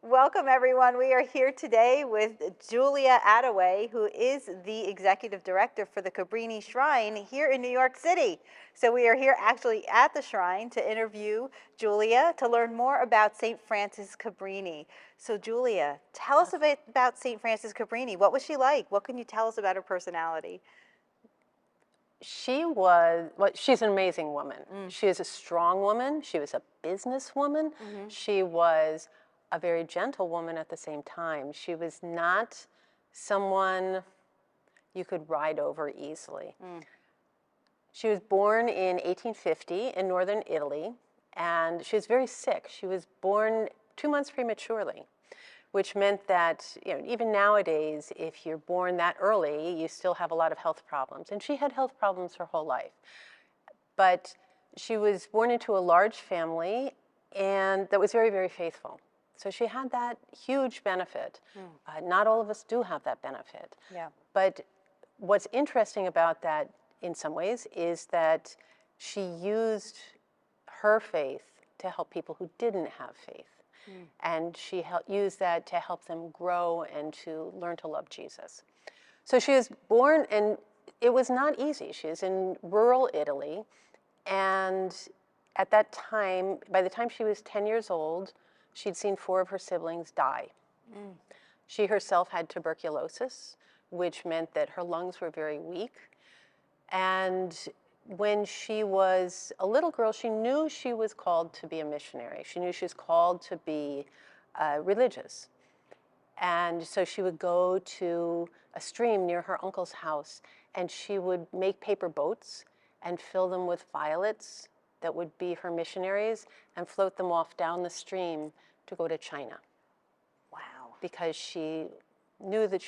Welcome, everyone. We are here today with Julia Attaway, who is the executive director for the Cabrini Shrine here in New York City. So we are here actually at the shrine to interview Julia to learn more about St. Frances Cabrini. So Julia, tell us a bit about St. Frances Cabrini. What was she like? What can you tell us about her personality? She's an amazing woman. She is a strong woman. She was a businesswoman. She was a very gentle woman at the same time. She was not someone you could ride over easily. She was born in 1850 in northern Italy, and she was very sick. She was born 2 months prematurely, which meant that, even nowadays, if you're born that early, you still have a lot of health problems. And she had health problems her whole life. But she was born into a large family and that was very, very faithful. So she had that huge benefit. Not all of us do have that benefit. Yeah. But what's interesting about that in some ways is that she used her faith to help people who didn't have faith. And she used that to help them grow and to learn to love Jesus. So she was born, and it was not easy. She was in rural Italy, and at that time, by the time she was 10 years old, she'd seen 4 of her siblings die. She herself had tuberculosis, which meant that her lungs were very weak. And when she was a little girl, she knew she was called to be a missionary. She knew she was called to be religious. And so she would go to a stream near her uncle's house, and she would make paper boats and fill them with violets that would be her missionaries and float them off down the stream to go to China. Wow. Because she knew that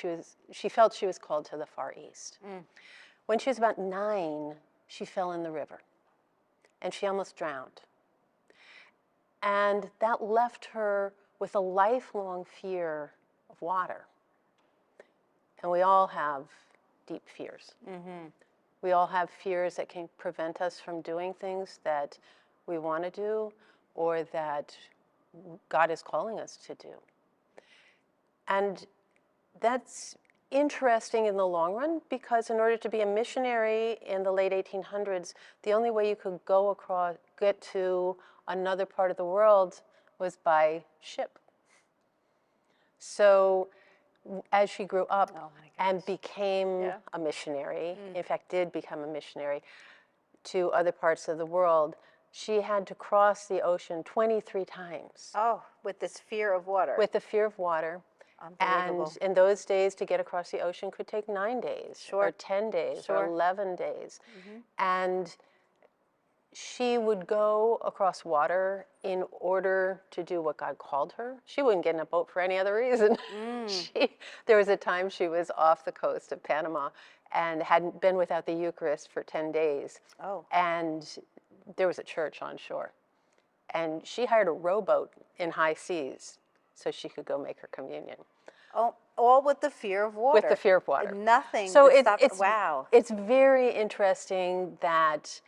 she felt she was called to the Far East. When she was about 9, she fell in the river, and she almost drowned. And that left her with a lifelong fear of water. And we all have deep fears. We all have fears that can prevent us from doing things that we want to do or that God is calling us to do. And that's interesting in the long run, because in order to be a missionary in the late 1800s, the only way you could get to another part of the world was by ship. So as she grew up and became a missionary, in fact did become a missionary to other parts of the world, she had to cross the ocean 23 times. Oh, with this fear of water. With the fear of water. And in those days, to get across the ocean could take 9 days, or 10 days, or 11 days. And she would go across water in order to do what God called her. She wouldn't get in a boat for any other reason. There was a time she was off the coast of Panama and hadn't been without the Eucharist for 10 days. And there was a church on shore. And she hired a rowboat in high seas so she could go make her communion. Oh, all with the fear of water. With the fear of water. Nothing. So Wow. It's very interesting that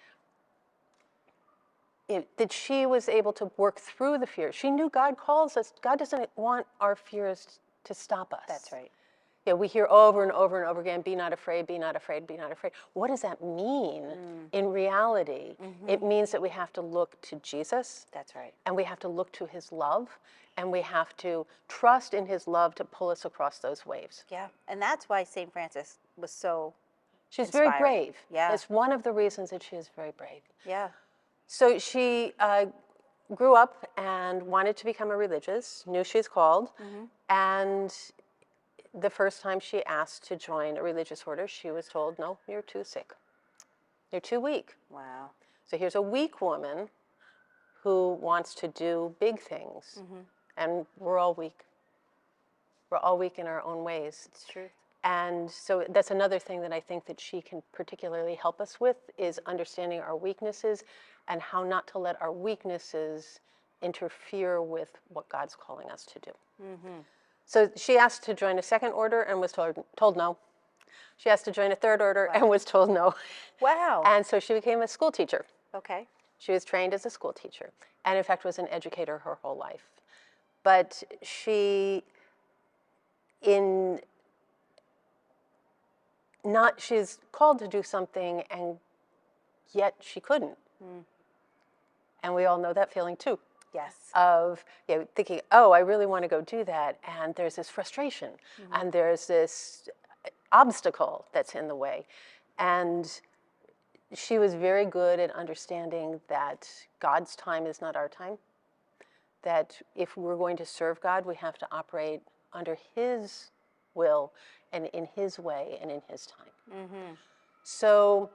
that she was able to work through the fear. She knew God calls us. God doesn't want our fears to stop us. That's right. Yeah, we hear over and over and over again, be not afraid, be not afraid, be not afraid. What does that mean in reality? It means that we have to look to Jesus. That's right. And we have to look to his love, and we have to trust in his love to pull us across those waves. Yeah, and that's why St. Frances was so She's inspiring. very brave. Yeah. It's one of the reasons that she is very brave. Yeah. So she grew up and wanted to become a religious, knew she was called, and the first time she asked to join a religious order, she was told, no, you're too sick. You're too weak. Wow. So here's a weak woman who wants to do big things, and we're all weak. We're all weak in our own ways. It's true. And so that's another thing that I think that she can particularly help us with, is understanding our weaknesses and how not to let our weaknesses interfere with what God's calling us to do. So she asked to join a second order and was told no. She asked to join a third order and was told no. Wow. And so she became a school teacher. Okay. She was trained as a school teacher and in fact was an educator her whole life. but she, she's called to do something, and yet she couldn't. And we all know that feeling too. Yes. Of thinking, oh, I really want to go do that, and there's this frustration, and there's this obstacle that's in the way. And she was very good at understanding that God's time is not our time, that if we're going to serve God, we have to operate under His will and in His way and in His time. So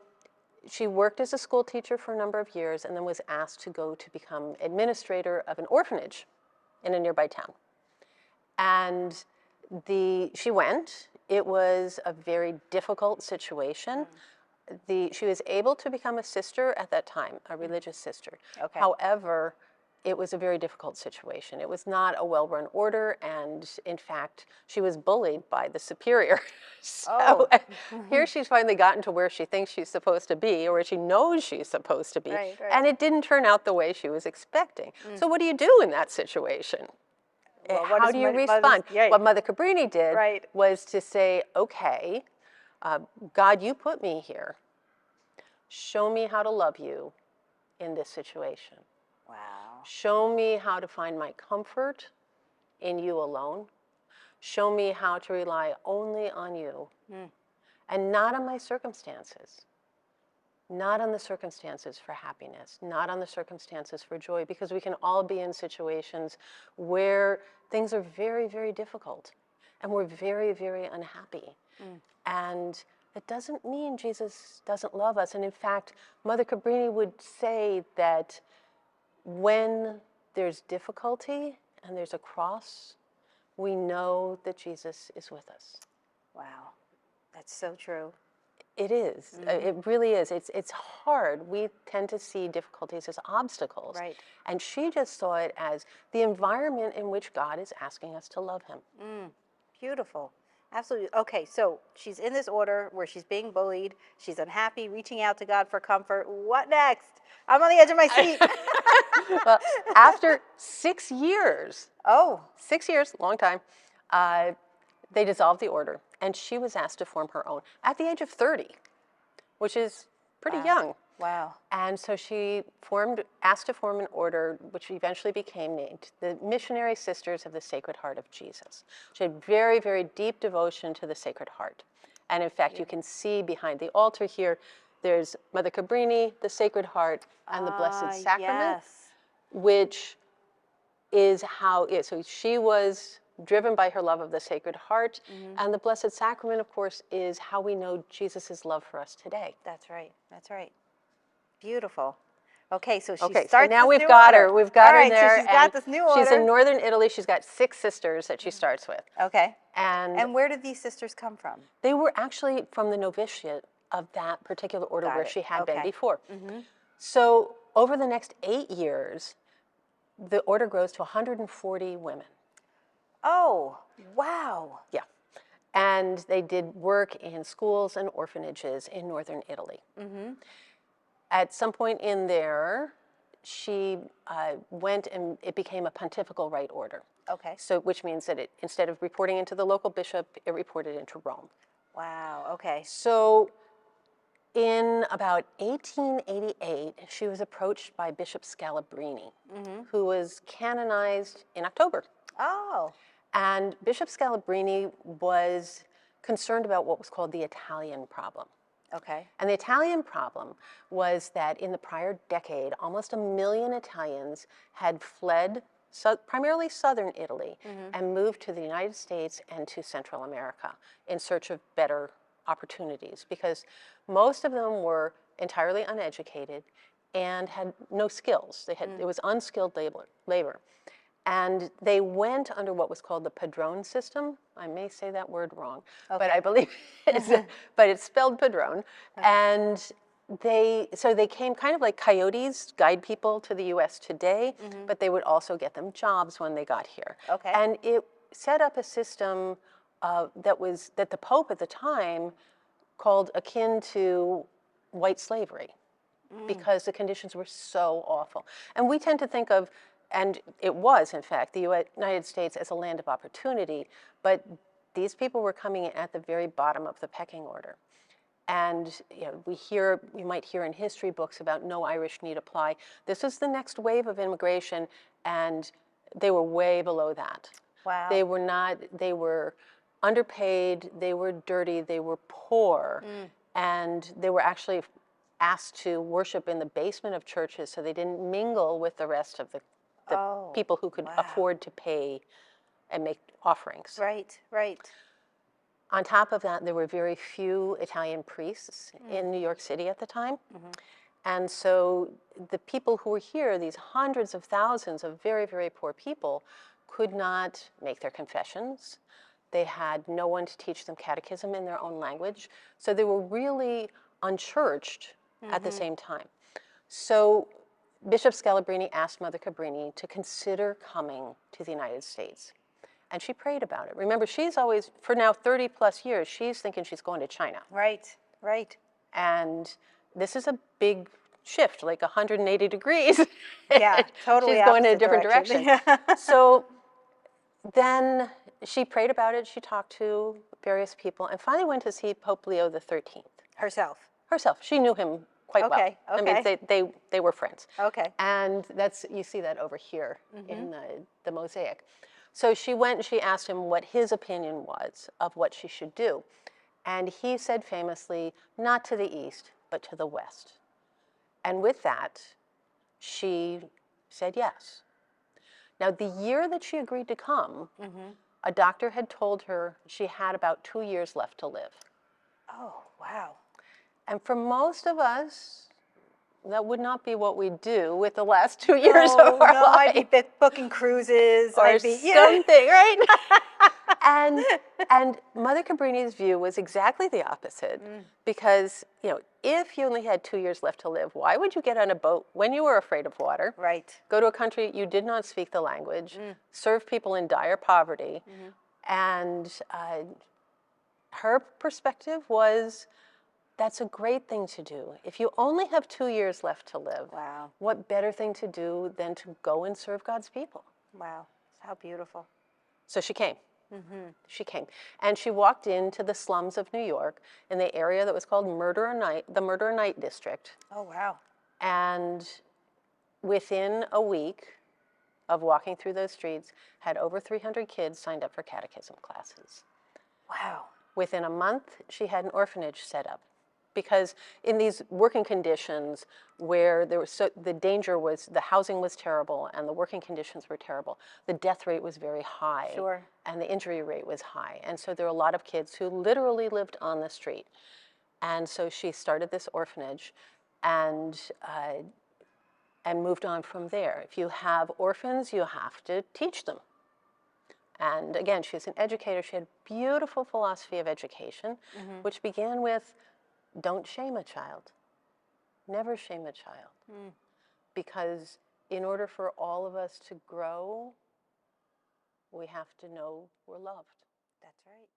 she worked as a school teacher for a number of years and then was asked to go to become administrator of an orphanage in a nearby town. And she went. It was a very difficult situation. She was able to become a sister at that time, a religious sister. Okay. However, it was a very difficult situation. It was not a well-run order, and in fact, she was bullied by the superior. So here she's finally gotten to where she thinks she's supposed to be, or where she knows she's supposed to be, Right, right. and it didn't turn out the way she was expecting. So what do you do in that situation? Well, what How does do you Mother- respond? yeah. What Mother Cabrini did Right. was to say, okay, God, you put me here. Show me how to love you in this situation. Wow. Show me how to find my comfort in you alone. Show me how to rely only on you and not on my circumstances. Not on the circumstances for happiness, not on the circumstances for joy, because we can all be in situations where things are very, very difficult and we're very, very unhappy. And it doesn't mean Jesus doesn't love us. And in fact, Mother Cabrini would say that when there's difficulty and there's a cross, we know that Jesus is with us. Wow. That's so true. It is. It really is. It's hard. We tend to see difficulties as obstacles. Right. And she just saw it as the environment in which God is asking us to love Him. Beautiful. Absolutely. Okay, so she's in this order where she's being bullied. She's unhappy, reaching out to God for comfort. What next? I'm on the edge of my seat. Well, after 6 years, Oh, 6 years, long time, they dissolved the order, and she was asked to form her own at the age of 30, which is pretty young. wow. And so she asked to form an order, which eventually became named the Missionary Sisters of the Sacred Heart of Jesus. She had very, very deep devotion to the Sacred Heart. And in fact, you can see behind the altar here, there's Mother Cabrini, the Sacred Heart, and the Blessed Sacrament, Yes. which is how, so she was driven by her love of the Sacred Heart. And the Blessed Sacrament, of course, is how we know Jesus' love for us today. That's right. That's right. Beautiful. Okay, so she Okay, starts so now this we've new got order. her. We've got All her right, there. so she's got and this new order. She's in northern Italy. She's got 6 sisters that she starts with. Okay. And where did these sisters come from? they were actually from the novitiate of that particular order Got where it. she had been Okay. before. So over the next 8 years, the order grows to 140 women. Oh, wow. Yeah. And they did work in schools and orphanages in northern Italy. At some point in there, she went and it became a pontifical right order. Okay. So, which means that instead of reporting into the local bishop, it reported into Rome. Wow. Okay. So in about 1888, she was approached by Bishop Scalabrini, who was canonized in October. Oh. And Bishop Scalabrini was concerned about what was called the Italian problem. Okay. And the Italian problem was that in the prior decade, almost 1 million Italians had fled primarily southern Italy and moved to the United States and to Central America in search of better opportunities, because most of them were entirely uneducated and had no skills. It was unskilled labor. And they went under what was called the Padrone system. I may say that word wrong, but I believe but it's spelled Padrone. And they came kind of like coyotes, guide people to the U.S. today, but they would also get them jobs when they got here. Okay. And it set up a system that the Pope at the time called akin to white slavery, because the conditions were so awful. And we tend to think of and it was, in fact, the United States as a land of opportunity, but these people were coming in at the very bottom of the pecking order. And we might hear in history books about no Irish need apply. This is the next wave of immigration, and they were way below that. Wow. They were underpaid, they were dirty, they were poor, and they were actually asked to worship in the basement of churches so they didn't mingle with the rest of the people who could afford to pay and make offerings. Right, right. On top of that, there were very few Italian priests in New York City at the time. And so the people who were here, these hundreds of thousands of very, very poor people, could not make their confessions. They had no one to teach them catechism in their own language. So they were really unchurched at the same time. So Bishop Scalabrini asked Mother Cabrini to consider coming to the United States. And she prayed about it. Remember, she's always, for now 30 plus years, she's thinking she's going to China. Right, right. And this is a big shift, like 180 degrees. Yeah, totally. She's going in a different direction. So then she prayed about it. She talked to various people and finally went to see Pope Leo XIII. Herself. Herself. She knew him quite well. Okay. I mean, they were friends. Okay. And you see that over here in the mosaic. So she went and she asked him what his opinion was of what she should do. And he said famously, not to the east, but to the west. And with that, she said yes. Now, the year that she agreed to come, a doctor had told her she had about 2 years left to live. Oh, wow. And for most of us, that would not be what we do with the last 2 years of our life. I'd be booking cruises. Or something, right? And Mother Cabrini's view was exactly the opposite. Because, if you only had 2 years left to live, why would you get on a boat when you were afraid of water? Right. Go to a country you did not speak the language, serve people in dire poverty. And her perspective was, that's a great thing to do. If you only have 2 years left to live, what better thing to do than to go and serve God's people? Wow, how beautiful. So she came. She came. And she walked into the slums of New York in the area that was called the Murder and Night District. Oh, wow. And within a week of walking through those streets, had over 300 kids signed up for catechism classes. Wow. Within a month, she had an orphanage set up. Because in these working conditions where the danger was, the housing was terrible and the working conditions were terrible, the death rate was very high. Sure. And the injury rate was high. And so there were a lot of kids who literally lived on the street. And so she started this orphanage and moved on from there. If you have orphans, you have to teach them. And again, she's an educator. She had a beautiful philosophy of education, which began with, don't shame a child. Never shame a child. Because in order for all of us to grow, we have to know we're loved. That's right.